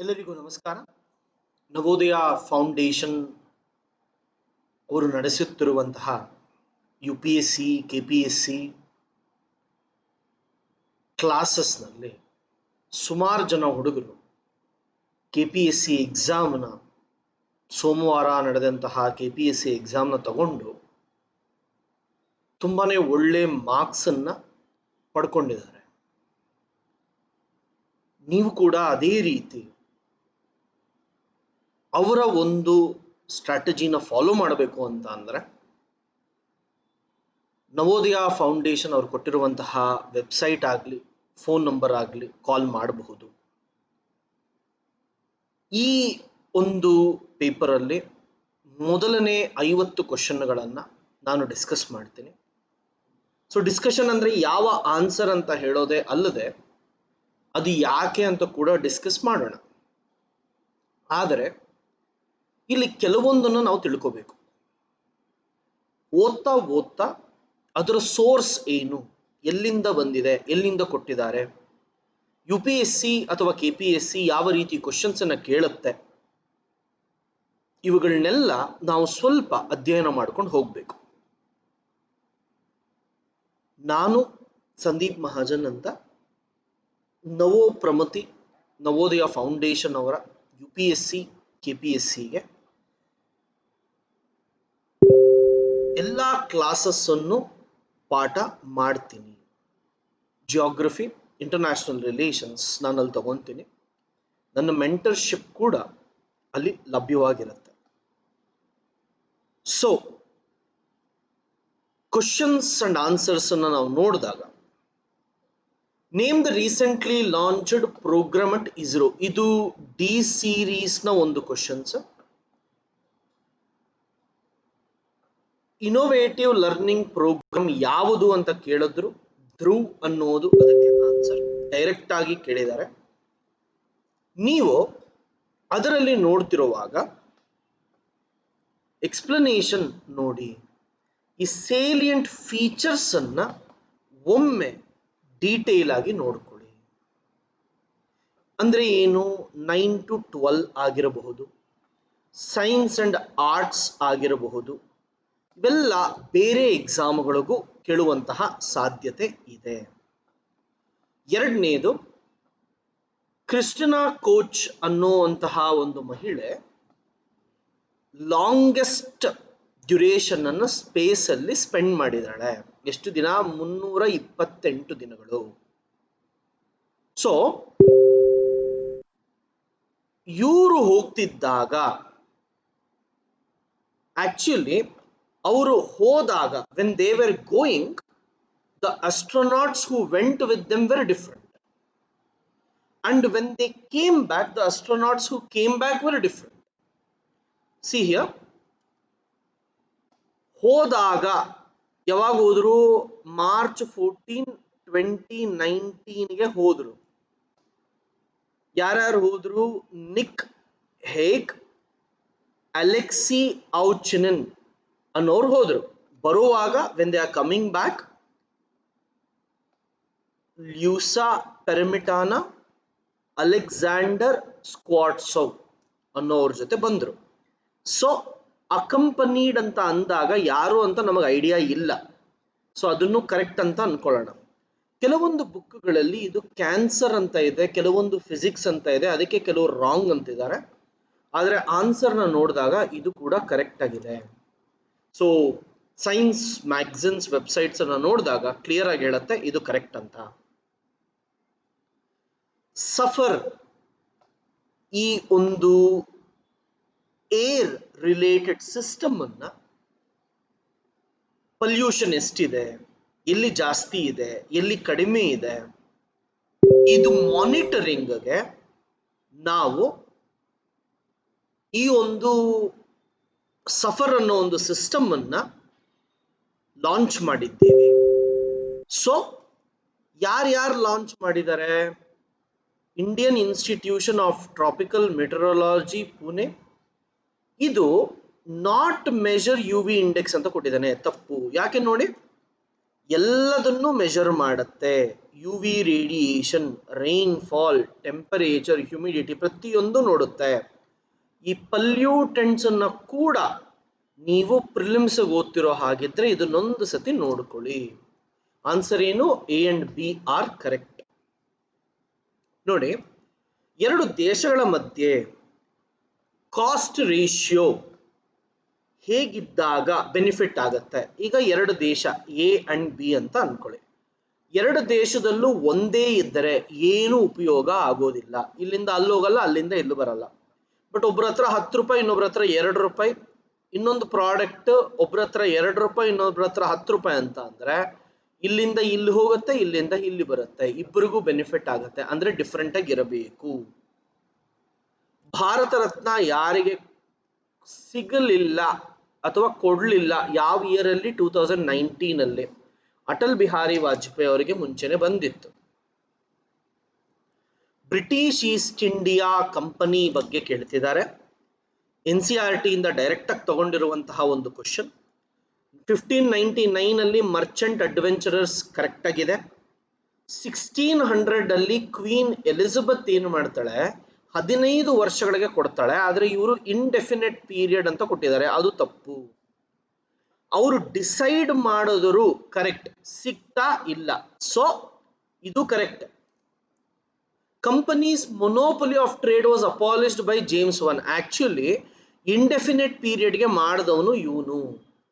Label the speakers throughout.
Speaker 1: ಎಲ್ಲರಿಗೂ ನಮಸ್ಕಾರ. ನವೋದಯ ಫೌಂಡೇಶನ್ ಅವರು ನಡೆಸುತ್ತಿರುವಂತಹ UPSC KPSC ಕ್ಲಾಸಸ್ನಲ್ಲಿ ಸುಮಾರು ಜನ ಹುಡುಗರು KPSC ಎಕ್ಸಾಮ್ನ ಸೋಮವಾರ ನಡೆದಂತಹ KPSC ಎಕ್ಸಾಮ್ನ ತಗೊಂಡು ತುಂಬಾನೇ ಒಳ್ಳೆ ಮಾರ್ಕ್ಸನ್ನು ಪಡ್ಕೊಂಡಿದ್ದಾರೆ. ನೀವು ಕೂಡ ಅದೇ ರೀತಿ ಅವರ ಒಂದು ಸ್ಟ್ರಾಟಜಿನ ಫಾಲೋ ಮಾಡಬೇಕು ಅಂತ ಅಂದರೆ ನವೋದಯ ಫೌಂಡೇಶನ್ ಅವರು ಕೊಟ್ಟಿರುವಂತಹ ವೆಬ್ಸೈಟ್ ಆಗಲಿ ಫೋನ್ ನಂಬರ್ ಆಗಲಿ ಕಾಲ್ ಮಾಡಬಹುದು. ಈ ಒಂದು ಪೇಪರಲ್ಲಿ ಮೊದಲನೇ 50 ಕ್ವಶನ್ಗಳನ್ನು ನಾನು ಡಿಸ್ಕಸ್ ಮಾಡ್ತೀನಿ. ಸೊ ಡಿಸ್ಕಷನ್ ಅಂದರೆ ಯಾವ ಆನ್ಸರ್ ಅಂತ ಹೇಳೋದೇ ಅಲ್ಲದೆ ಅದು ಯಾಕೆ ಅಂತ ಕೂಡ ಡಿಸ್ಕಸ್ ಮಾಡೋಣ. ಆದರೆ ಇಲ್ಲಿ ಕೆಲವೊಂದನ್ನು ನಾವು ತಿಳ್ಕೋಬೇಕು. ಓದ್ತಾ ಅದರ ಸೋರ್ಸ್ ಏನು, ಎಲ್ಲಿಂದ ಬಂದಿದೆ, ಎಲ್ಲಿಂದ ಕೊಟ್ಟಿದ್ದಾರೆ, UPSC ಅಥವಾ KPSC ಯಾವ ರೀತಿ ಕ್ವಶನ್ಸ್ ಅನ್ನು ಕೇಳುತ್ತೆ, ಇವುಗಳನ್ನೆಲ್ಲ ನಾವು ಸ್ವಲ್ಪ ಅಧ್ಯಯನ ಮಾಡ್ಕೊಂಡು ಹೋಗ್ಬೇಕು. ನಾನು ಸಂದೀಪ್ ಮಹಾಜನ್ ಅಂತ ನವೋಪ್ರಮತಿ ನವೋದಯ ಫೌಂಡೇಶನ್ ಅವರ UPSC KPSCಗೆ ಎಲ್ಲ ಕ್ಲಾಸಸ್ ಅನ್ನು ಪಾಠ ಮಾಡ್ತೀನಿ. ಜಿಯೋಗ್ರಫಿ, ಇಂಟರ್ನ್ಯಾಷನಲ್ ರಿಲೇಷನ್ಸ್ ನಾನು ಅಲ್ಲಿ ತಗೊಂತೀನಿ. ನನ್ನ ಮೆಂಟರ್ಶಿಪ್ ಕೂಡ ಅಲ್ಲಿ ಲಭ್ಯವಾಗಿರುತ್ತೆ. ಸೊ ಕ್ವಶನ್ಸ್ ಅಂಡ್ ಆನ್ಸರ್ಸ್ ಅನ್ನು ನಾವು ನೋಡಿದಾಗ name the recently launched programme at ISRO, ಇದು D ಸೀರೀಸ್ನ ಒಂದು ಕ್ವಶನ್ಸ್. ಇನೋವೇಟಿವ್ ಲರ್ನಿಂಗ್ ಪ್ರೋಗ್ರಾಮ್ ಯಾವುದು ಅಂತ ಕೇಳಿದ್ರು ಧ್ರುವ್ ಅನ್ನೋದು ಅದಕ್ಕೆ ಆನ್ಸರ್. ಡೈರೆಕ್ಟ್ ಆಗಿ ಕೇಳಿದ್ದಾರೆ. ನೀವು ಅದರಲ್ಲಿ ನೋಡ್ತಿರುವಾಗ ಎಕ್ಸ್ಪ್ಲನೇಷನ್ ನೋಡಿ, ಈ ಸೇಲಿಯಂಟ್ ಫೀಚರ್ಸ್ ಅನ್ನ ಒಮ್ಮೆ ಡೀಟೇಲ್ ಆಗಿ ನೋಡ್ಕೊಳ್ಳಿ. ಅಂದ್ರೆ ಏನು, 9 to 12 ಆಗಿರಬಹುದು, ಸೈನ್ಸ್ ಅಂಡ್ ಆರ್ಟ್ಸ್ ಆಗಿರಬಹುದು, ಇವೆಲ್ಲ ಬೇರೆ ಎಕ್ಸಾಮ್ಗಳಿಗೂ ಕೇಳುವಂತಹ ಸಾಧ್ಯತೆ ಇದೆ. ಎರಡನೇದು, ಕ್ರಿಸ್ಟಿನಾ ಕೋಚ್ ಅನ್ನುವಂತಹ ಒಂದು ಮಹಿಳೆ ಲಾಂಗೆಸ್ಟ್ ಡ್ಯುರೇಷನ್ ಅನ್ನು ಸ್ಪೇಸ್ ಅಲ್ಲಿ ಸ್ಪೆಂಡ್ ಮಾಡಿದಾಳೆ. ಎಷ್ಟು ದಿನ? 328 ದಿನಗಳು. ಸೊ ಇವರು ಹೋಗ್ತಿದ್ದಾಗ ಆಕ್ಚುಲಿ ಅವರು ಹೋದಾಗ when they were going, the astronauts who went with them were different, and when they came back, the astronauts who came back were different. See here, ಹೋದಾಗ ಯಾವಾಗ ಹೋದ್ರು? March 14, 2019 ಗೆ ಹೋದ್ರು. ಯಾರ್ಯಾರು ಹೋದ್ರು? ನಿಕ್ ಹೇಗ್, ಅಲೆಕ್ಸಿ ಔಚಿನನ್ ಅನ್ನೋರು ಹೋದ್ರು. ಬರುವಾಗ when they are coming back, Luca ಪೆರ್ಮಿಟಾನ, ಅಲೆಕ್ಸಾಂಡರ್ ಸ್ಕ್ವಾಟ್ಸೋವ್ ಅನ್ನೋರ ಜೊತೆ ಬಂದ್ರು. ಸೊ ಅಕಂಪನೀಡ್ ಅಂತ ಅಂದಾಗ ಯಾರು ಅಂತ ನಮಗೆ ಐಡಿಯಾ ಇಲ್ಲ. ಸೊ ಅದನ್ನು ಕರೆಕ್ಟ್ ಅಂತ ಅನ್ಕೊಳ್ಳೋಣ. ಕೆಲವೊಂದು ಬುಕ್ಗಳಲ್ಲಿ ಇದು ಕ್ಯಾನ್ಸರ್ ಅಂತ ಇದೆ, ಕೆಲವೊಂದು ಫಿಸಿಕ್ಸ್ ಅಂತ ಇದೆ, ಅದಕ್ಕೆ ಕೆಲವರು ರಾಂಗ್ ಅಂತಿದ್ದಾರೆ. ಆದರೆ ಆನ್ಸರ್ನ ನೋಡಿದಾಗ ಇದು ಕೂಡ ಕರೆಕ್ಟ್ ಆಗಿದೆ. ಸೊ ಸೈನ್ಸ್ ಮ್ಯಾಗಝಿನ್ಸ್ ವೆಬ್ಸೈಟ್ಸ್ ಅನ್ನ ನೋಡಿದಾಗ ಕ್ಲಿಯರ್ ಆಗಿ ಹೇಳುತ್ತೆ ಇದು ಕರೆಕ್ಟ್ ಅಂತ. ಸಫರ್, ಈ ಒಂದು ಏರ್ ರಿಲೇಟೆಡ್ ಸಿಸ್ಟಮ್ ಅನ್ನ ಪೊಲ್ಯೂಷನ್ ಎಷ್ಟಿದೆ, ಎಲ್ಲಿ ಜಾಸ್ತಿ ಇದೆ, ಎಲ್ಲಿ ಕಡಿಮೆ ಇದೆ, ಇದು ಮಾನಿಟರಿಂಗ್ಗೆ ನಾವು ಈ ಒಂದು ಸಫರ್ ಅನ್ನೋ ಒಂದು ಸಿಸ್ಟಮ್ ಅನ್ನ ಲಾಂಚ್ ಮಾಡಿದ್ದೀವಿ. ಸೊ ಯಾರ್ಯಾರು ಲಾಂಚ್ ಮಾಡಿದ್ದಾರೆ? Indian institution of tropical meteorology Pune. ಇದು ನಾಟ್ ಮೆಜರ್ UV ಇಂಡೆಕ್ಸ್ ಅಂತ ಕೊಟ್ಟಿದ್ದಾನೆ, ತಪ್ಪು. ಯಾಕೆ ನೋಡಿ, ಎಲ್ಲದನ್ನು ಮೆಜರ್ ಮಾಡುತ್ತೆ. U V radiation, rainfall, temperature, humidity ಪ್ರತಿಯೊಂದು ನೋಡುತ್ತೆ. ಈ ಪಲ್ಯೂಟೆಂಟ್ಸ್ ಅನ್ನ ಕೂಡ ನೀವು ಪ್ರಿಲಿಮ್ಸ್ ಓದ್ತಿರೋ ಹಾಗಿದ್ರೆ ಇದನ್ನೊಂದು ಸತಿ ನೋಡ್ಕೊಳ್ಳಿ. ಆನ್ಸರ್ ಏನು? A and B are correct. ನೋಡಿ, ಎರಡು ದೇಶಗಳ ಮಧ್ಯೆ ಕಾಸ್ಟ್ ರೇಷಿಯೋ ಹೇಗಿದ್ದಾಗ ಬೆನಿಫಿಟ್ ಆಗತ್ತೆ. ಈಗ ಎರಡು ದೇಶ ಎ ಅಂಡ್ ಬಿ ಅಂತ ಅನ್ಕೊಳ್ಳಿ. ಎರಡು ದೇಶದಲ್ಲೂ ಒಂದೇ ಇದ್ದರೆ ಏನು ಉಪಯೋಗ ಆಗೋದಿಲ್ಲ. ಇಲ್ಲಿಂದ ಅಲ್ಲಿ ಹೋಗಲ್ಲ, ಅಲ್ಲಿಂದ ಇಲ್ಲೂ ಬರಲ್ಲ. ಬಟ್ ಒಬ್ರ ಹತ್ರ 10 ರೂಪಾಯಿ, ಇನ್ನೊಬ್ರ ಹತ್ರ 2 ರೂಪಾಯಿ, ಇನ್ನೊಂದು ಪ್ರಾಡಕ್ಟ್ ಒಬ್ರ ಹತ್ರ 2 ರೂಪಾಯಿ, ಇನ್ನೊಬ್ರ ಹತ್ರ 10 ರೂಪಾಯಿ ಅಂತ ಅಂದ್ರೆ ಇಲ್ಲಿಂದ ಇಲ್ಲಿ ಹೋಗುತ್ತೆ, ಇಲ್ಲಿಂದ ಇಲ್ಲಿ ಬರುತ್ತೆ, ಇಬ್ಬರಿಗೂ ಬೆನಿಫಿಟ್ ಆಗುತ್ತೆ. ಅಂದ್ರೆ ಡಿಫ್ರೆಂಟ್ ಆಗಿ ಇರಬೇಕು. ಭಾರತ ರತ್ನ ಯಾರಿಗೆ ಸಿಗಲಿಲ್ಲ ಅಥವಾ ಕೊಡ್ಲಿಲ್ಲ? ಯಾವ ಇಯರ್ ಅಲ್ಲಿ? 2019 ಅಲ್ಲಿ. ಅಟಲ್ ಬಿಹಾರಿ ವಾಜಪೇಯಿ ಅವರಿಗೆ ಮುಂಚೆನೆ ಬಂದಿತ್ತು. ಬ್ರಿಟಿಷ್ ಈಸ್ಟ್ ಇಂಡಿಯಾ ಕಂಪನಿ ಬಗ್ಗೆ ಕೇಳ್ತಿದ್ದಾರೆ. NCERT ಇಂದ ಡೈರೆಕ್ಟ್ ಆಗಿ ತಗೊಂಡಿರುವಂತಹ ಒಂದು ಕ್ವಶನ್. 1599 ಅಲ್ಲಿ ಮರ್ಚೆಂಟ್ ಅಡ್ವೆಂಚರರ್ಸ್ ಕರೆಕ್ಟ್ ಆಗಿದೆ. 1600 ಅಲ್ಲಿ ಕ್ವೀನ್ ಎಲಿಜಬೆತ್ ಏನು ಮಾಡ್ತಾಳೆ? 15 ವರ್ಷಗಳಿಗೆ ಕೊಡ್ತಾಳೆ. ಆದ್ರೆ ಇವರು ಇಂಡೆಫಿನೆಟ್ ಪೀರಿಯಡ್ ಅಂತ ಕೊಟ್ಟಿದ್ದಾರೆ, ಅದು ತಪ್ಪು. ಅವರು ಡಿಸೈಡ್ ಮಾಡಿದ್ರು ಕರೆಕ್ಟ್, ಸಿಗ್ತಾ ಇಲ್ಲ. ಸೊ ಇದು correct. Companies monopoly of trade was abolished by James I. Actually indefinite ಪೀರಿಯಡ್ಗೆ ಮಾಡಿದವನು ಇವನು.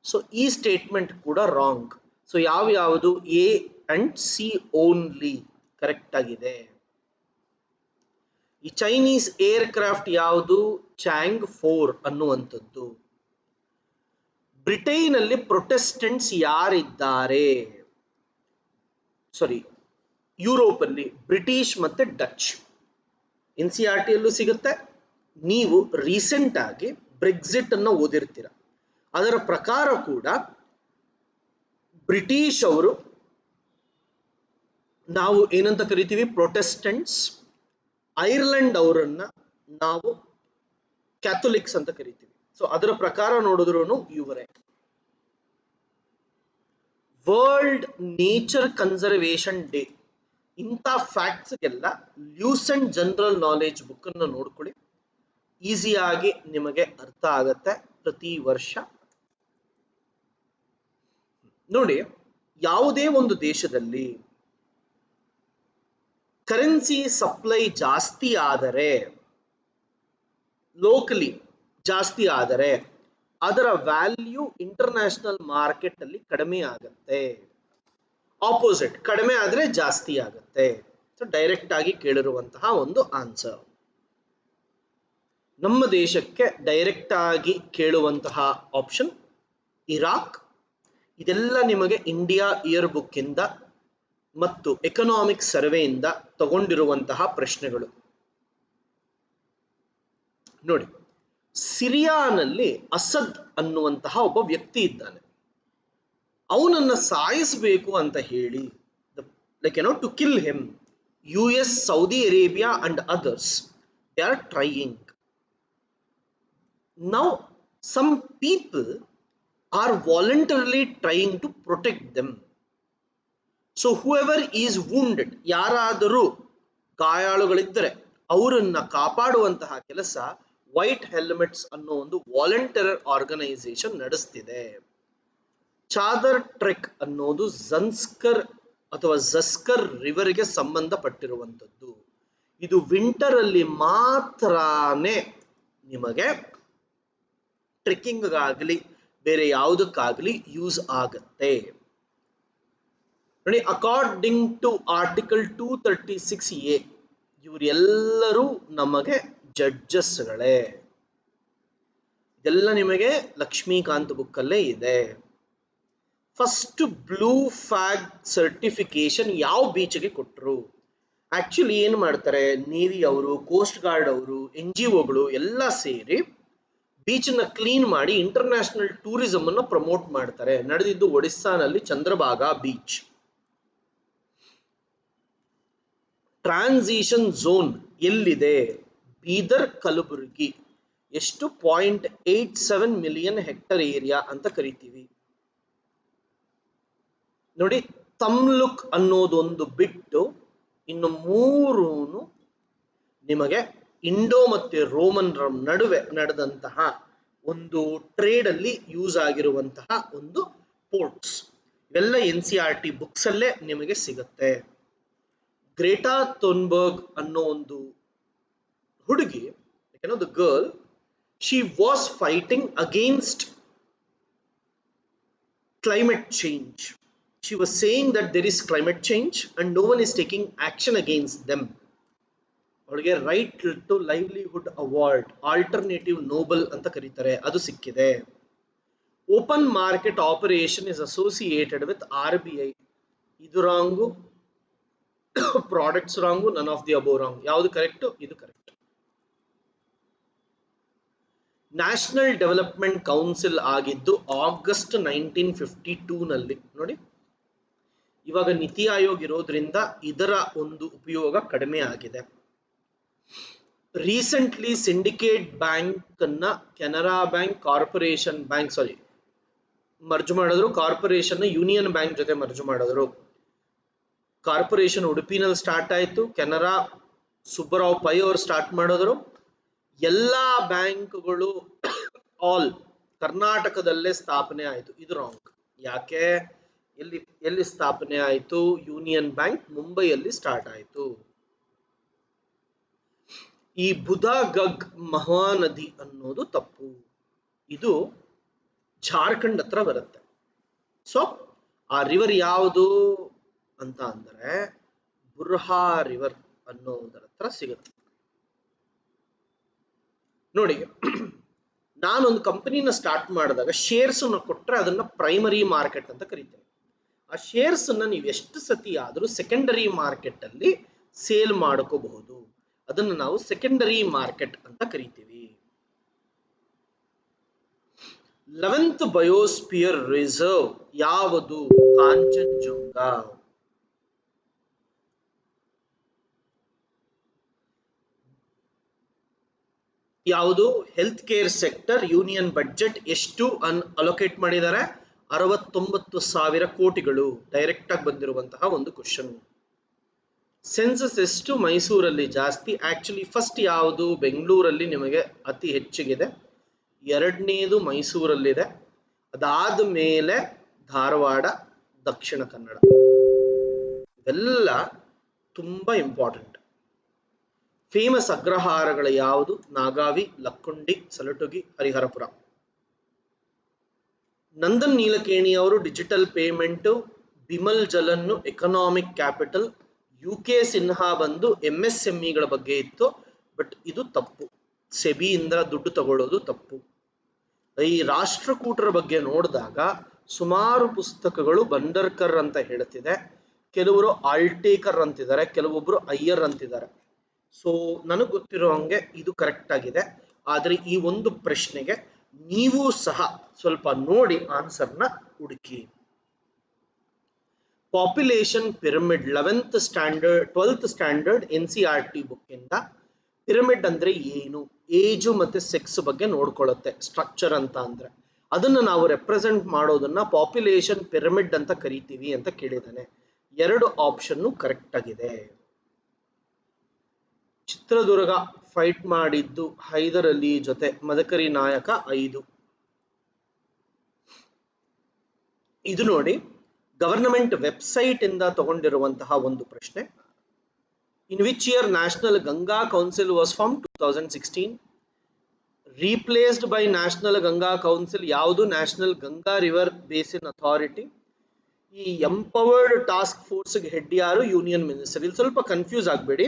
Speaker 1: ಸೊ ಈ ಸ್ಟೇಟ್ಮೆಂಟ್ ಕೂಡ ರಾಂಗ್. ಸೊ ಯಾವುದು? A and C only correct ಆಗಿದೆ. ಈ ಚೈನೀಸ್ ಏರ್ ಕ್ರಾಫ್ಟ್ ಯಾವುದು? ಚಾಂಗ್ 4 ಅನ್ನುವಂಥದ್ದು. ಬ್ರಿಟನ್ ಅಲ್ಲಿ ಪ್ರೊಟೆಸ್ಟೆಂಟ್ಸ್ ಯಾರಿದ್ದಾರೆ? ಸಾರಿ, ಯುರೋಪ್ ಅಲ್ಲಿ ಬ್ರಿಟಿಷ್ ಮತ್ತೆ ಡಚ್. NCERT ಯಲ್ಲೂ ಸಿಗುತ್ತೆ. ನೀವು ರೀಸೆಂಟ್ ಆಗಿ ಬ್ರೆಕ್ಸಿಟ್ ಅನ್ನ ಓದಿರ್ತೀರ. ಅದರ ಪ್ರಕಾರ ಕೂಡ ಬ್ರಿಟಿಷ್ ಅವರು ನಾವು ಏನಂತ ಕರಿತೀವಿ? ಪ್ರೊಟೆಸ್ಟೆಂಟ್ಸ್. ಐರ್ಲೆಂಡ್ ಅವರನ್ನ ನಾವು ಕ್ಯಾಥೋಲಿಕ್ಸ್ ಅಂತ ಕರಿತೀವಿ. ಸೊ ಅದರ ಪ್ರಕಾರ ನೋಡಿದ್ರು ಇವರೇ. World nature conservation day. ಇಂಥ ಫ್ಯಾಕ್ಟ್ಸ್ಗೆಲ್ಲ ಲ್ಯೂಸೆಂಟ್ ಜನರಲ್ ನಾಲೆಜ್ ಬುಕ್ ಅನ್ನು ನೋಡ್ಕೊಳ್ಳಿ. ಈಸಿಯಾಗಿ ನಿಮಗೆ ಅರ್ಥ ಆಗತ್ತೆ ಪ್ರತಿ ವರ್ಷ. ನೋಡಿ, ಯಾವುದೇ ಒಂದು ದೇಶದಲ್ಲಿ ಕರೆನ್ಸಿ ಸಪ್ಲೈ ಜಾಸ್ತಿ ಆದರೆ, ಲೋಕಲಿ ಜಾಸ್ತಿ ಆದರೆ ಅದರ ವ್ಯಾಲ್ಯೂ ಇಂಟರ್ನ್ಯಾಷನಲ್ ಮಾರ್ಕೆಟ್ ಅಲ್ಲಿ ಕಡಿಮೆ ಆಗುತ್ತೆ. ಆಪೋಸಿಟ್, ಕಡಿಮೆ ಆದ್ರೆ ಜಾಸ್ತಿ ಆಗುತ್ತೆ. ಸೊ ಡೈರೆಕ್ಟ್ ಆಗಿ ಕೇಳಿರುವಂತಹ ಒಂದು ಆನ್ಸರ್. ನಮ್ಮ ದೇಶಕ್ಕೆ ಡೈರೆಕ್ಟ್ ಆಗಿ ಕೇಳುವಂತಹ ಆಪ್ಷನ್ ಇರಾಕ್. ಇದೆಲ್ಲ ನಿಮಗೆ ಇಂಡಿಯಾ ಇಯರ್ ಬುಕ್ ಇಂದ ಮತ್ತು ಎಕನಾಮಿಕ್ ಸರ್ವೆಯಿಂದ ತಗೊಂಡಿರುವಂತಹ ಪ್ರಶ್ನೆಗಳು. ನೋಡಿ, ಸಿರಿಯಾನಲ್ಲಿ ಅಸದ್ ಅನ್ನುವಂತಹ ಒಬ್ಬ ವ್ಯಕ್ತಿ ಇದ್ದಾನೆ. ಅವನನ್ನ ಸಾಯಿಸಬೇಕು ಅಂತ ಹೇಳಿ, to kill him, US, Saudi Arabia and others, they are trying. Now some people are voluntarily trying to protect them. So whoever is wounded, ಯಾರಾದರೂ ಗಾಯಾಳುಗಳಿದ್ದರೆ ಅವರನ್ನ ಕಾಪಾಡುವಂತಹ ಕೆಲಸ ವೈಟ್ ಹೆಲ್ಮೆಟ್ಸ್ ಅನ್ನೋ ಒಂದು ವಾಲಂಟಿಯರ್ ಆರ್ಗನೈಸೇಷನ್ ನಡೆಸ್ತಿದೆ. ಚಾದರ್ ಟ್ರೆಕ್ ಅನ್ನೋದು ಝನ್ಸ್ಕರ್ ಅಥವಾ ಝಸ್ಕರ್ ರಿವರ್ಗೆ ಸಂಬಂಧಪಟ್ಟಿರುವಂಥದ್ದು. ಇದು ವಿಂಟರ್ ಅಲ್ಲಿ ಮಾತ್ರನೇ ನಿಮಗೆ ಟ್ರೆಕ್ಕಿಂಗ್ ಆಗಲಿ ಬೇರೆ ಯಾವುದಕ್ಕಾಗಲಿ ಯೂಸ್ ಆಗತ್ತೆ. ನೋಡಿ, ಅಕಾರ್ಡಿಂಗ್ ಟು ಆರ್ಟಿಕಲ್ 236A, ಇವರೆಲ್ಲರೂ ನಮಗೆ ಜಡ್ಜಸ್ಗಳೇ. ಇದೆಲ್ಲ ನಿಮಗೆ ಲಕ್ಷ್ಮೀಕಾಂತ್ ಬುಕ್ ಅಲ್ಲೇ ಇದೆ. ಫಸ್ಟ್ ಬ್ಲೂ ಫ್ಲಾಗ್ ಸರ್ಟಿಫಿಕೇಶನ್ ಯಾವ ಬೀಚ್ಗೆ ಕೊಟ್ಟರು? ಆಕ್ಚುಲಿ ಏನು ಮಾಡ್ತಾರೆ, ನೇವಿ ಅವರು, ಕೋಸ್ಟ್ ಗಾರ್ಡ್ ಅವರು, NGOಗಳು ಎಲ್ಲ ಸೇರಿ ಬೀಚನ್ನ ಕ್ಲೀನ್ ಮಾಡಿ ಇಂಟರ್ನ್ಯಾಷನಲ್ ಟೂರಿಸಂ ಅನ್ನು ಪ್ರಮೋಟ್ ಮಾಡ್ತಾರೆ. ನಡೆದಿದ್ದು ಒಡಿಸ್ಸಾನಲ್ಲಿ ಚಂದ್ರಭಾಗಾ ಬೀಚ್. ಟ್ರಾನ್ಸಿಷನ್ ಝೋನ್ ಎಲ್ಲಿದೆ? ಬೀದರ್, ಕಲಬುರಗಿ. ಎಷ್ಟು? 0.87 ಮಿಲಿಯನ್ ಹೆಕ್ಟರ್ ಏರಿಯಾ ಅಂತ ಕರಿತೀವಿ. ನೋಡಿ, ತಮ್ಲುಕ್ ಅನ್ನೋದೊಂದು ಬಿಟ್ಟು ಇನ್ನು ಮೂರು ನಿಮಗೆ ಇಂಡೋ ಮತ್ತೆ ರೋಮನ್ ನಡುವೆ ನಡೆದಂತಹ ಒಂದು ಟ್ರೇಡ್ ಅಲ್ಲಿ ಯೂಸ್ ಆಗಿರುವಂತಹ ಒಂದು ಪೋರ್ಟ್ಸ್. ಇವೆಲ್ಲ NCERT ಬುಕ್ಸ್ ಅಲ್ಲೇ ನಿಮಗೆ ಸಿಗುತ್ತೆ. ಗ್ರೇಟಾ ಥುನ್ಬರ್ಗ್ ಅನ್ನೋ ಒಂದು ಹುಡುಗಿ, the girl, she was fighting against climate change. She was saying that there is climate change and no one is taking action against them. ಅವಳಿಗೆ right to livelihood award, alternative Nobel ಅಂತ ಕರೀತಾರೆ, ಅದು ಸಿಕ್ಕಿದೆ. Open market operation is associated with RBI. ಇದು wrong, products wrong, none of the above wrong. ಯಾವುದು correct? ಇದು correct. National development council ಆಗಿದ್ದು August 1952 ನಲ್ಲಿ. ನೋಡಿ, ಇವಾಗ ನೀತಿ ಆಯೋಗ್ ಇರೋದ್ರಿಂದ ಇದರ ಒಂದು ಉಪಯೋಗ ಕಡಿಮೆ ಆಗಿದೆ. ರೀಸೆಂಟ್ಲಿ ಸಿಂಡಿಕೇಟ್ ಬ್ಯಾಂಕ್ ಅನ್ನ Canara bank corporation bank merge ಮಾಡಿದ್ರು. ಕಾರ್ಪೊರೇಷನ್ ಯೂನಿಯನ್ ಬ್ಯಾಂಕ್ ಜೊತೆ ಮರ್ಜ್ ಮಾಡಿದ್ರು. ಕಾರ್ಪೊರೇಷನ್ ಉಡುಪಿನಲ್ಲಿ ಸ್ಟಾರ್ಟ್ ಆಯ್ತು, ಕೆನರಾ ಸುಬ್ಬರಾವ್ ಪೈ ಅವರು ಸ್ಟಾರ್ಟ್ ಮಾಡಿದ್ರು. ಎಲ್ಲಾ ಬ್ಯಾಂಕ್ಗಳು ಆಲ್ ಕರ್ನಾಟಕದಲ್ಲೇ ಸ್ಥಾಪನೆ ಆಯಿತು. ಇದು ರಾಂಗ್. ಯಾಕೆ? ಎಲ್ಲಿ ಸ್ಥಾಪನೆ ಆಯಿತು? ಯೂನಿಯನ್ ಬ್ಯಾಂಕ್ ಮುಂಬೈಯಲ್ಲಿ ಸ್ಟಾರ್ಟ್ ಆಯಿತು. ಈ ಬುಧಗಗ್ ಮಹಾನದಿ ಅನ್ನೋದು ತಪ್ಪು. ಇದು ಜಾರ್ಖಂಡ್ ಹತ್ರ ಬರುತ್ತೆ. ಸೊ ಆ ರಿವರ್ ಯಾವುದು ಅಂತ ಅಂದ್ರೆ ಬುರ್ಹಾ ರಿವರ್ ಅನ್ನೋದರ ಹತ್ರ ಸಿಗುತ್ತೆ. ನೋಡಿ, ನಾನೊಂದು ಕಂಪನಿನ ಸ್ಟಾರ್ಟ್ ಮಾಡಿದಾಗ ಶೇರ್ಸ್ ಕೊಟ್ರೆ ಅದನ್ನ ಪ್ರೈಮರಿ ಮಾರ್ಕೆಟ್ ಅಂತ ಕರಿತೇವೆ. ಆ ಶೇರ್ಸ್ ನೀವು ಎಷ್ಟು ಸತಿ ಆದ್ರೂ ಸೆಕೆಂಡರಿ ಮಾರ್ಕೆಟ್ ಅಲ್ಲಿ ಸೇಲ್ ಮಾಡ್ಕೋಬಹುದು. ಅದನ್ನು ನಾವು ಸೆಕೆಂಡರಿ ಮಾರ್ಕೆಟ್ ಅಂತ ಕರಿತೀವಿ. 11th ಬಯೋಸ್ಪಿಯರ್ ರಿಸರ್ವ್ ಯಾವುದು? ಕಾಂಚನಜುಂಗ. ಯಾವುದು? Health care sector union budget ಎಷ್ಟು ಅಲೋಕೇಟ್ ಮಾಡಿದ್ದಾರೆ? 69,000 ಕೋಟಿಗಳು. ಡೈರೆಕ್ಟ್ ಆಗಿ ಬಂದಿರುವಂತಹ ಒಂದು ಕ್ವಶನ್. ಸೆನ್ಸಸ್ ಎಷ್ಟು ಮೈಸೂರಲ್ಲಿ ಜಾಸ್ತಿ? ಆಕ್ಚುಲಿ ಫಸ್ಟ್ ಯಾವುದು? ಬೆಂಗಳೂರಲ್ಲಿ ನಿಮಗೆ ಅತಿ ಹೆಚ್ಚಿಗಿದೆ. ಎರಡನೇದು ಮೈಸೂರಲ್ಲಿದೆ. ಅದಾದ ಮೇಲೆ ಧಾರವಾಡ, ದಕ್ಷಿಣ ಕನ್ನಡ. ಇವೆಲ್ಲ ತುಂಬಾ ಇಂಪಾರ್ಟೆಂಟ್. ಫೇಮಸ್ ಅಗ್ರಹಾರಗಳು ಯಾವುದು? ನಾಗಾವಿ, ಲಕ್ಕುಂಡಿ, ಸಲಟುಗಿ, ಹರಿಹರಪುರ. ನಂದನ್ ನೀಲಕೇಣಿ ಅವರು ಡಿಜಿಟಲ್ ಪೇಮೆಂಟ್, ಬಿಮಲ್ ಜಲನ್ನು ಎಕನಾಮಿಕ್ ಕ್ಯಾಪಿಟಲ್, UK ಸಿನ್ಹಾ ಬಂದು MSMEಗಳ ಬಗ್ಗೆ ಇತ್ತು. ಬಟ್ ಇದು ತಪ್ಪು. ಸೆಬಿಯಿಂದ ದುಡ್ಡು ತಗೊಳ್ಳೋದು ತಪ್ಪು. ಈ ರಾಷ್ಟ್ರಕೂಟರ ಬಗ್ಗೆ ನೋಡಿದಾಗ ಸುಮಾರು ಪುಸ್ತಕಗಳು ಬಂಡರ್ಕರ್ ಅಂತ ಹೇಳ್ತಿದೆ, ಕೆಲವರು ಆಲ್ಟೇಕರ್ ಅಂತಿದ್ದಾರೆ, ಕೆಲವೊಬ್ರು ಅಯ್ಯರ್ ಅಂತಿದ್ದಾರೆ. ಸೊ ನನಗೆ ಗೊತ್ತಿರೋ ಹಂಗೆ ಇದು ಕರೆಕ್ಟ್ ಆಗಿದೆ. ಆದರೆ ಈ ಒಂದು ಪ್ರಶ್ನೆಗೆ ನೀವು ಸಹ ಸ್ವಲ್ಪ ನೋಡಿ ಆನ್ಸರ್ನ ಹುಡುಕಿ. Population pyramid 11th standard 12th standard NCERT book ಇಂದ ಪಿರಮಿಡ್ ಅಂದ್ರೆ ಏನು, ಏಜು ಮತ್ತೆ ಸೆಕ್ಸ್ ಬಗ್ಗೆ ನೋಡ್ಕೊಳ್ಳುತ್ತೆ. ಸ್ಟ್ರಕ್ಚರ್ ಅಂತ ಅಂದ್ರೆ ಅದನ್ನು ನಾವು ರೆಪ್ರೆಸೆಂಟ್ ಮಾಡೋದನ್ನ ಪಾಪ್ಯುಲೇಷನ್ ಪಿರಮಿಡ್ ಅಂತ ಕರಿತೀವಿ ಅಂತ ಕೇಳಿದ್ದಾನೆ. 2 ಆಪ್ಷನ್ ಕರೆಕ್ಟ್ ಆಗಿದೆ. ಚಿತ್ರದುರ್ಗ ಫೈಟ್ ಮಾಡಿದ್ದು ಹೈದರ್ ಅಲಿ ಜೊತೆ, ಮದಕರಿ ನಾಯಕ 5. ಇದು ನೋಡಿ, ಗವರ್ನಮೆಂಟ್ ವೆಬ್ಸೈಟ್ ಇಂದ ತಗೊಂಡಿರುವಂತಹ ಒಂದು ಪ್ರಶ್ನೆ. In which year national Ganga council was form? 2016. Replaced by national Ganga council ಯಾವುದು? National Ganga river basin authority. ಈ ಎಂಪವರ್ಡ್ ಟಾಸ್ಕ್ ಫೋರ್ಸ್ಗೆ ಹೆಡ್ ಯಾರು? Union minister. ಇಲ್ಲಿ ಸ್ವಲ್ಪ ಕನ್ಫ್ಯೂಸ್ ಆಗಬೇಡಿ.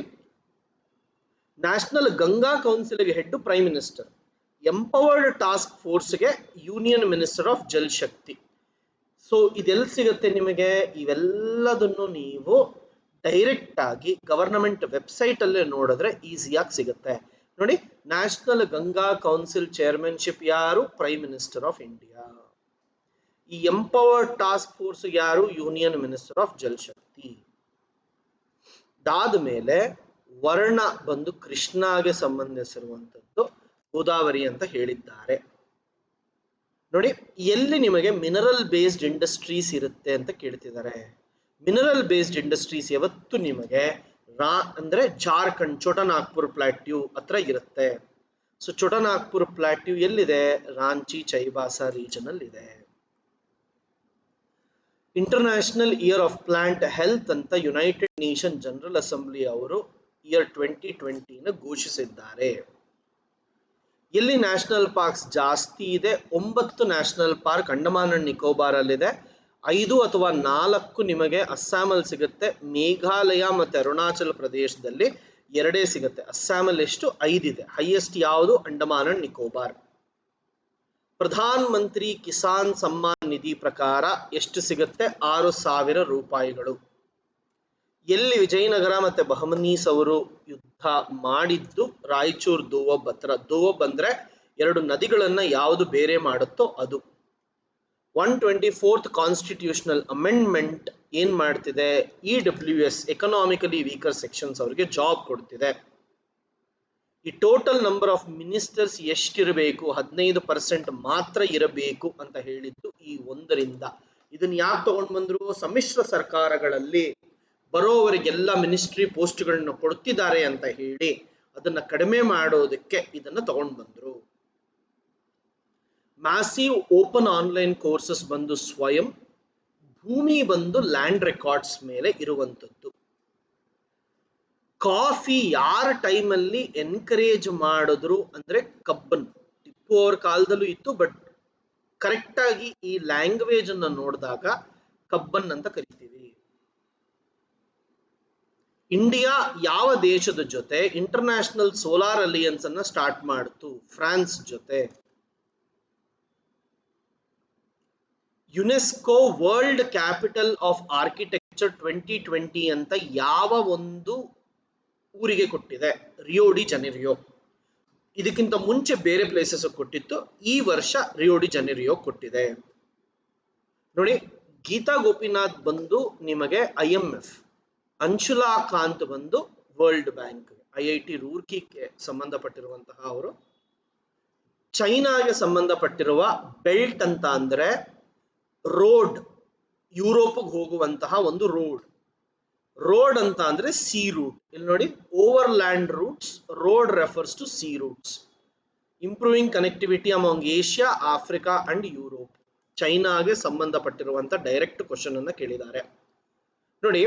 Speaker 1: ನ್ಯಾಷನಲ್ ಗಂಗಾ ಕೌನ್ಸಿಲ್ಗೆ head prime minister, empowered task ಫೋರ್ಸ್ಗೆ union minister of Jal Shakti. So ಇದೆಲ್ಲಿ ಸಿಗುತ್ತೆ ನಿಮಗೆ? ಇವೆಲ್ಲದನ್ನು ನೀವು ಡೈರೆಕ್ಟ್ ಆಗಿ ಗವರ್ನಮೆಂಟ್ ವೆಬ್ಸೈಟ್ ಅಲ್ಲೇ ನೋಡಿದ್ರೆ ಈಸಿಯಾಗಿ ಸಿಗುತ್ತೆ. ನೋಡಿ, ನ್ಯಾಷನಲ್ ಗಂಗಾ ಕೌನ್ಸಿಲ್ ಚೇರ್ಮನ್ಶಿಪ್ ಯಾರು? Prime minister of India. ಈ ಎಂಪವರ್ಡ್ ಟಾಸ್ಕ್ ಫೋರ್ಸ್ ಯಾರು? ಯೂನಿಯನ್ ಮಿನಿಸ್ಟರ್ ಆಫ್ ಜಲ್ ಶಕ್ತಿ. ಅದಾದ ಮೇಲೆ ವರ್ಣ ಬಂದು ಕೃಷ್ಣಾಗೆ ಸಂಬಂಧಿಸಿರುವಂತದ್ದು, ಗೋದಾವರಿ ಅಂತ ಹೇಳಿದ್ದಾರೆ. ನೋಡಿ, ಎಲ್ಲಿ ನಿಮಗೆ ಮಿನರಲ್ ಬೇಸ್ಡ್ ಇಂಡಸ್ಟ್ರೀಸ್ ಇರುತ್ತೆ ಅಂತ ಕೇಳ್ತಿದ್ದಾರೆ. ಮಿನರಲ್ ಬೇಸ್ಡ್ ಇಂಡಸ್ಟ್ರೀಸ್ ಯಾವತ್ತು ನಿಮಗೆ ಅಂದ್ರೆ ಜಾರ್ಖಂಡ್ ಛೋಟನಾಗ್ಪುರ್ ಪ್ಲಾಟ್ಯೂ ಹತ್ರ ಇರುತ್ತೆ. ಸೊ ಛೋಟನಾಗ್ಪುರ್ ಪ್ಲಾಟ್ಯೂ ಎಲ್ಲಿದೆ? ರಾಂಚಿ ಚೈಬಾಸ ರೀಜನ್ ಇದೆ. International year of plant health ಅಂತ ಯುನೈಟೆಡ್ ನೇಷನ್ ಜನರಲ್ ಅಸೆಂಬ್ಲಿ ಅವರು ಇಯರ್ 2020 ಘೋಷಿಸಿದ್ದಾರೆ. ಎಲ್ಲಿ ನ್ಯಾಷನಲ್ ಪಾರ್ಕ್ಸ್ ಜಾಸ್ತಿ ಇದೆ? 9 national park Andaman and Nicobar ಅಲ್ಲಿದೆ. 5 ಅಥವಾ 4 ನಿಮಗೆ ಅಸ್ಸಾಮಲ್ಲಿ ಸಿಗುತ್ತೆ. ಮೇಘಾಲಯ ಮತ್ತು ಅರುಣಾಚಲ ಪ್ರದೇಶದಲ್ಲಿ 2 ಸಿಗುತ್ತೆ. ಅಸ್ಸಾಮಲ್ಲಿ ಎಷ್ಟು? 5 ಇದೆ. ಹೈಯೆಸ್ಟ್ ಯಾವುದು? ಅಂಡಮಾನ್ ಅಂಡ್ ನಿಕೋಬಾರ್. ಪ್ರಧಾನ ಮಂತ್ರಿ ಕಿಸಾನ್ ಸಮ್ಮಾನ್ ನಿಧಿ ಪ್ರಕಾರ ಎಷ್ಟು ಸಿಗುತ್ತೆ? 6,000 ರೂಪಾಯಿಗಳು. ಎಲ್ಲಿ ವಿಜಯನಗರ ಮತ್ತೆ ಬಹಮನೀಸ್ ಅವರು ಯುದ್ಧ ಮಾಡಿದ್ದು? ರಾಯಚೂರು ದೋವಬ್ ಹತ್ರ. ದೋವಬ್ ಅಂದ್ರೆ 2 ನದಿಗಳನ್ನ ಯಾವುದು ಬೇರೆ ಮಾಡುತ್ತೋ ಅದು. 124th ಕಾನ್ಸ್ಟಿಟ್ಯೂಷನಲ್ ಅಮೆಂಡ್ಮೆಂಟ್ ಏನ್ ಮಾಡ್ತಿದೆ? EWS ಎಕನಾಮಿಕಲಿ ವೀಕರ್ ಸೆಕ್ಷನ್ಸ್ ಅವರಿಗೆ ಜಾಬ್ ಕೊಡ್ತಿದೆ. ಈ ಟೋಟಲ್ ನಂಬರ್ ಆಫ್ ಮಿನಿಸ್ಟರ್ಸ್ ಎಷ್ಟಿರಬೇಕು? 15% ಮಾತ್ರ ಇರಬೇಕು ಅಂತ ಹೇಳಿದ್ದು ಈ 1ರಿಂದ. ಇದನ್ನ ಯಾಕೆ ತಗೊಂಡ್ ಬಂದ್ರು? ಸಮ್ಮಿಶ್ರ ಸರ್ಕಾರಗಳಲ್ಲಿ ಬರೋವರಿಗೆಲ್ಲ ಮಿನಿಸ್ಟ್ರಿ ಪೋಸ್ಟ್ಗಳನ್ನ ಕೊಡ್ತಿದ್ದಾರೆ ಅಂತ ಹೇಳಿ ಅದನ್ನ ಕಡಿಮೆ ಮಾಡೋದಕ್ಕೆ ಇದನ್ನ ತಗೊಂಡ್ ಬಂದ್ರು. ಮ್ಯಾಸಿವ್ ಓಪನ್ ಆನ್ಲೈನ್ ಕೋರ್ಸಸ್ ಬಂದು ಸ್ವಯಂ, ಭೂಮಿ ಬಂದು ಲ್ಯಾಂಡ್ ರೆಕಾರ್ಡ್ಸ್ ಮೇಲೆ ಇರುವಂತದ್ದು. ಕಾಫಿ ಯಾರ ಟೈಮಲ್ಲಿ ಎನ್ಕರೇಜ್ ಮಾಡಿದ್ರು ಅಂದ್ರೆ ಕಬ್ಬನ್. ಟಿಪ್ಪು ಅವ್ರ ಕಾಲದಲ್ಲೂ ಇತ್ತು, ಬಟ್ ಕರೆಕ್ಟ್ ಆಗಿ ಈ ಲ್ಯಾಂಗ್ವೇಜ್ ಅನ್ನ ನೋಡಿದಾಗ ಕಬ್ಬನ್ ಅಂತ ಕರಿತೀವಿ. ಇಂಡಿಯಾ ಯಾವ ದೇಶದ ಜೊತೆ ಇಂಟರ್ನ್ಯಾಷನಲ್ ಸೋಲಾರ್ ಅಲಿಯನ್ಸ್ ಅನ್ನ ಸ್ಟಾರ್ಟ್ ಮಾಡಿತು? ಫ್ರಾನ್ಸ್ ಜೊತೆ. UNESCO world capital of architecture 2020 ಅಂತ ಯಾವ ಒಂದು ಊರಿಗೆ ಕೊಟ್ಟಿದೆ? Rio de Janeiro. ಇದಕ್ಕಿಂತ ಮುಂಚೆ ಬೇರೆ ಪ್ಲೇಸಸ್ ಕೊಟ್ಟಿತ್ತು, ಈ ವರ್ಷ ರಿಯೋ ಡಿ ಜನೀರಿಯೋ ಕೊಟ್ಟಿದೆ. ನೋಡಿ, ಗೀತಾ ಗೋಪಿನಾಥ್ ಬಂದು ನಿಮಗೆ IMF, ಅಂಶುಲಾ ಕಾಂತ್ ಬಂದು ವರ್ಲ್ಡ್ ಬ್ಯಾಂಕ್, IIT ರೂರ್ಕಿಗೆ ಸಂಬಂಧಪಟ್ಟಿರುವಂತಹ ಅವರು. ಚೈನಾಗೆ ಸಂಬಂಧಪಟ್ಟಿರುವ ಬೆಲ್ಟ್ ಅಂತ ಅಂದ್ರೆ ರೋಡ್, ಯುರೋಪ್ಗೆ ಹೋಗುವಂತಹ ಒಂದು ರೋಡ್. ರೋಡ್ ಅಂತ ಅಂದ್ರೆ ಸಿ ರೂಟ್. ಇಲ್ಲಿ ನೋಡಿ, overland routes, road refers to sea routes. Improving connectivity among Asia, Africa and Europe. ಚೈನಾಗೆ ಸಂಬಂಧಪಟ್ಟಿರುವಂತ ಡೈರೆಕ್ಟ್ ಕ್ವಶನ್ ಅನ್ನ ಕೇಳಿದ್ದಾರೆ. ನೋಡಿ,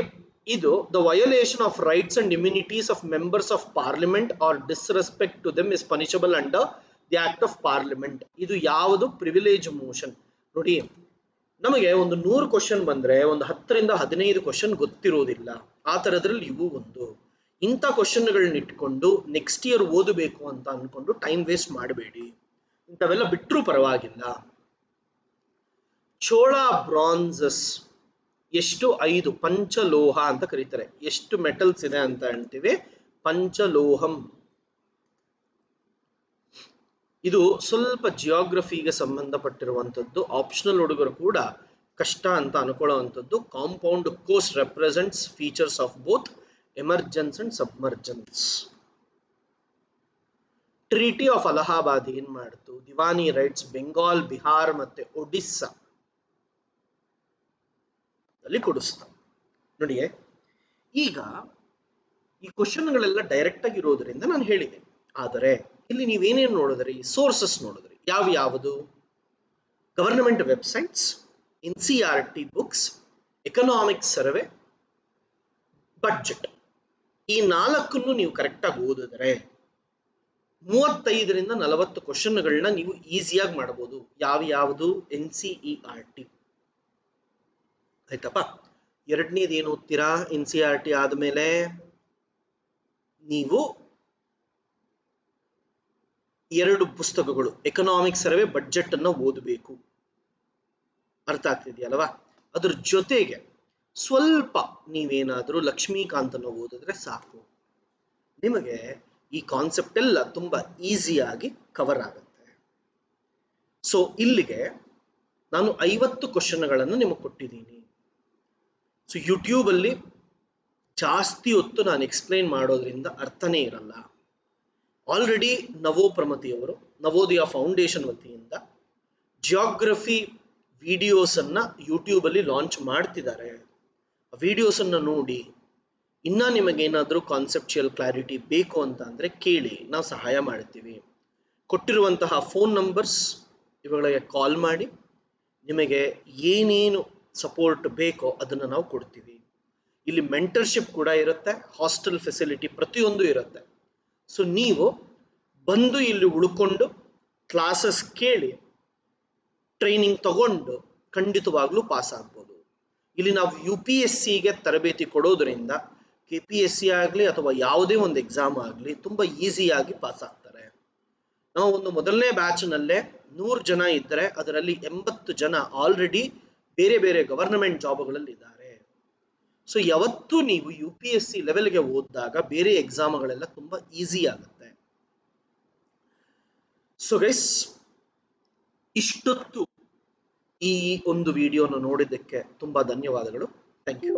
Speaker 1: ಇದು the violation of rights and immunities of members of parliament or disrespect to them is punishable under the act of parliament. ಇದು ಯಾವುದು? Privilege motion. ನೋಡಿ, ನಮಗೆ ಒಂದು 100 ಕ್ವಶನ್ ಬಂದ್ರೆ ಒಂದು 10ರಿಂದ 15 ಕ್ವಶನ್ ಗೊತ್ತಿರೋದಿಲ್ಲ. ಆ ತರದ್ರಲ್ಲಿ ಇವು ಒಂದು. ಇಂಥ ಕ್ವಶನ್ಗಳನ್ನ ಇಟ್ಕೊಂಡು ನೆಕ್ಸ್ಟ್ ಇಯರ್ ಓದಬೇಕು ಅಂತ ಅನ್ಕೊಂಡು ಟೈಮ್ ವೇಸ್ಟ್ ಮಾಡಬೇಡಿ. ಇಂಥವೆಲ್ಲ ಬಿಟ್ಟರೂ ಪರವಾಗಿಲ್ಲ. ಚೋಳ ಬ್ರಾನ್ಸಸ್ ಎಷ್ಟು? 5 ಪಂಚಲೋಹ ಅಂತ ಕರೀತಾರೆ. ಎಷ್ಟು ಮೆಟಲ್ಸ್ ಇದೆ ಅಂತ ಅಂತೀವಿ? ಪಂಚಲೋಹಂ. ಇದು ಸ್ವಲ್ಪ ಜಿಯೋಗ್ರಫಿಗೆ ಸಂಬಂಧಪಟ್ಟಿರುವಂಥದ್ದು. ಆಪ್ಷನಲ್ ಹುಡುಗರು ಕೂಡ ಕಷ್ಟ ಅಂತ ಅನ್ಕೊಳ್ಳುವಂಥದ್ದು. Compound coast represents features of both emergence and submergence. Treaty of Allahabad ಏನ್ ಮಾಡ್ತು? ದಿವಾನಿ ರೈಟ್ಸ್ ಬೆಂಗಾಲ್, ಬಿಹಾರ್ ಮತ್ತೆ ಒಡಿಸ್ಸಾ ಅಲ್ಲಿ ಕೊಡಿಸ್ತ. ನೋಡಿ, ಈಗ ಈ ಕ್ವಶನ್ಗಳೆಲ್ಲ ಡೈರೆಕ್ಟ್ ಆಗಿ ಇರೋದ್ರಿಂದ ನಾನು ಹೇಳಿದೆ. ಆದರೆ ಇಲ್ಲಿ ನೀವೇನೇನು ನೋಡಿದ್ರಿ? ಸೋರ್ಸಸ್ ನೋಡಿದ್ರಿ. ಯಾವುದು? Government websites, NCERT books, economic survey, budget. ಈ 4 ನೀವು ಕರೆಕ್ಟಾಗಿ ಓದಿದ್ರೆ 35ರಿಂದ 40 ಕ್ವಶನ್ಗಳನ್ನ ನೀವು ಈಸಿಯಾಗಿ ಮಾಡಬಹುದು. ಯಾವುದು? NCERT. ಆಯ್ತಪ್ಪ. ಎರಡನೇದು ಏನು ಓದ್ತೀರಾ? NCERT ಆದ್ಮೇಲೆ ನೀವು 2 ಪುಸ್ತಕಗಳು, ಎಕನಾಮಿಕ್ ಸರ್ವೆ, ಬಡ್ಜೆಟ್ ಅನ್ನ ಓದಬೇಕು. ಅರ್ಥ ಆಗ್ತಿದೆಯಲ್ವಾ? ಅದ್ರ ಜೊತೆಗೆ ಸ್ವಲ್ಪ ನೀವೇನಾದ್ರೂ ಲಕ್ಷ್ಮೀಕಾಂತ್ ಅನ್ನು ಓದಿದ್ರೆ ಸಾಕು, ನಿಮಗೆ ಈ ಕಾನ್ಸೆಪ್ಟ್ ಎಲ್ಲ ತುಂಬಾ ಈಸಿಯಾಗಿ ಕವರ್ ಆಗುತ್ತೆ. ಸೊ ಇಲ್ಲಿಗೆ ನಾನು 50 ಕ್ವಶನ್ಗಳನ್ನು ನಿಮಗೆ ಕೊಟ್ಟಿದ್ದೀನಿ. ಸೊ ಯೂಟ್ಯೂಬ್ ಅಲ್ಲಿ ಜಾಸ್ತಿ ಹೊತ್ತು ನಾನು ಎಕ್ಸ್ಪ್ಲೈನ್ ಮಾಡೋದ್ರಿಂದ ಅರ್ಥನೇ ಇರಲ್ಲ. ಆಲ್ರೆಡಿ ನವೋಪ್ರಮತಿಯವರು ನವೋದಯ ಫೌಂಡೇಶನ್ ವತಿಯಿಂದ ಜಿಯೋಗ್ರಫಿ ವಿಡಿಯೋಸ್ ಅನ್ನ ಯೂಟ್ಯೂಬ್ ಅಲ್ಲಿ ಲಾಂಚ್ ಮಾಡ್ತಿದ್ದಾರೆ. ವಿಡಿಯೋಸ್ ಅನ್ನ ನೋಡಿ ಇನ್ನ ನಿಮಗೇನಾದ್ರೂ ಕಾನ್ಸೆಪ್ಚುಯಲ್ ಕ್ಲಾರಿಟಿ ಬೇಕು ಅಂತ ಅಂದ್ರೆ ಕೇಳಿ, ನಾವು ಸಹಾಯ ಮಾಡ್ತೀವಿ. ಕೊಟ್ಟಿರುವಂತಹ ಫೋನ್ ನಂಬರ್ಸ್ ಇವುಗಳಿಗೆ ಕಾಲ್ ಮಾಡಿ ನಿಮಗೆ ಏನೇನು ಸಪೋರ್ಟ್ ಬೇಕೋ ಅದನ್ನು ನಾವು ಕೊಡ್ತೀವಿ. ಇಲ್ಲಿ ಮೆಂಟರ್ಶಿಪ್ ಕೂಡ ಇರುತ್ತೆ, ಹಾಸ್ಟೆಲ್ ಫೆಸಿಲಿಟಿ ಪ್ರತಿಯೊಂದು ಇರುತ್ತೆ. ಸೊ ನೀವು ಬಂದು ಇಲ್ಲಿ ಉಳ್ಕೊಂಡು ಕ್ಲಾಸಸ್ ಕೇಳಿ ಟ್ರೈನಿಂಗ್ ತಗೊಂಡು ಖಂಡಿತವಾಗ್ಲೂ ಪಾಸ್ ಆಗ್ಬೋದು. ಇಲ್ಲಿ ನಾವು UPSCಗೆ ತರಬೇತಿ ಕೊಡೋದ್ರಿಂದ KPSC ಆಗಲಿ ಅಥವಾ ಯಾವುದೇ ಒಂದು ಎಕ್ಸಾಮ್ ಆಗಲಿ ತುಂಬ ಈಸಿಯಾಗಿ ಪಾಸ್ ಆಗ್ತಾರೆ. ನಾವು ಒಂದು ಮೊದಲನೇ ಬ್ಯಾಚ್ನಲ್ಲೇ 100 ಜನ ಇದ್ದರೆ ಅದರಲ್ಲಿ 80 ಜನ ಆಲ್ರೆಡಿ ಬೇರೆ ಬೇರೆ ಗವರ್ನಮೆಂಟ್ ಜಾಬ್ಗಳಲ್ಲಿ ಇದ್ದಾರೆ. ಸೊ ಯಾವತ್ತೂ ನೀವು UPSC ಲೆವೆಲ್ಗೆ ಓದಿದಾಗ ಬೇರೆ ಎಕ್ಸಾಮ್ಗಳೆಲ್ಲ ತುಂಬ ಈಸಿ ಆಗುತ್ತೆ. ಸೊ ಗೈಸ್, ಇಷ್ಟೊತ್ತು ಈ ಒಂದು ವಿಡಿಯೋನ ನೋಡಿದ್ದಕ್ಕೆ ತುಂಬಾ ಧನ್ಯವಾದಗಳು. Thank you.